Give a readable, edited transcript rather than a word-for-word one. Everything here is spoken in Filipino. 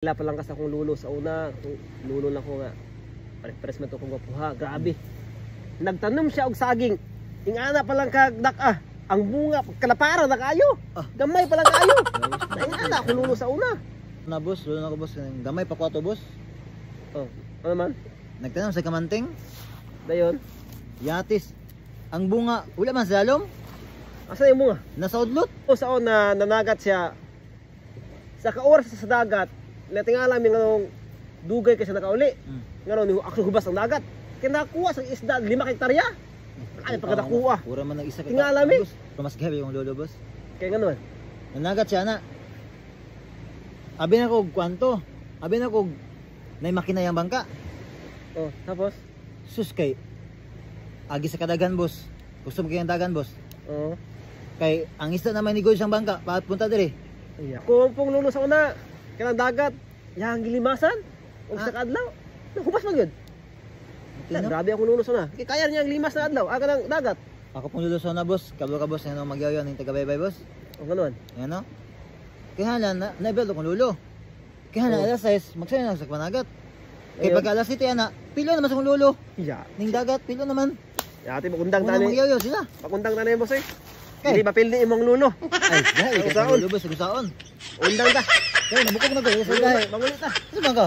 Wala pa lang kasi akong lulo sa una. Lulo lang ko nga. Pares man to kong gapuha. Grabe. Nagtanom siya og saging. Ingana pa lang kagdak ang bunga kalapara na kayo. Gamay pa lang kayo. Ingana ako lulo sa una. Na boss, lulo na ko boss. Gamay pa ko ato boss. Oh, ano man? Nagtanom sa kamanting. Dayon. Yatis. Ang bunga, wala man sa lalom. Asa yung bunga? Nasa udlot. O sa una nanagat siya. Sa kaoras sa dagat. Natingala mi nganong dugay kasi nakauli. Ngaron ako hubas ang dagat. Kaya nakuha sa isda 5 hektarya. Ay pagkadakuha. Pura man nag-isa ka. Tingala mi. Pero mas gabi yung lolo boss. Kaya ngano man. Nanagat siya na. Abi na ko kwanto. Abi na ko nay makina yang bangka. Oh, tapos Sus kay agi sa kadagan boss. Gusto mo kayang dagan boss. oh. Kay ang isda naman ni siyang bangka, papunta dire. Iya. Kung pong lulo sa una, kanang dagat, yang gilimasan og sa kadlaw. Hubas man gyud. Grabe ako lulo sa una. Kaya niya ang limas na adlaw, kanang dagat. Ako pong luluso na boss, kablo ka boss, ano magyaw ning taga-baybay boss. O ganoon. Ayan no. Kaya na naibel ko lulo. Kaya na alas 6, magsaya na sa panagat. Kay pag alas 7 ana, pilo naman sa kong lulo. Iya. Ning dagat, pilo naman. Yati magundang Ano tani. magyaw sila? Magundang tani boss eh. Kay. Hindi mapildi imong lulo. Ay, dahil ka Saon. lulo boss, saon. Undang ta. Kay nabukog na ko sa Sige, dahil. mangulit ta. Sa bangka.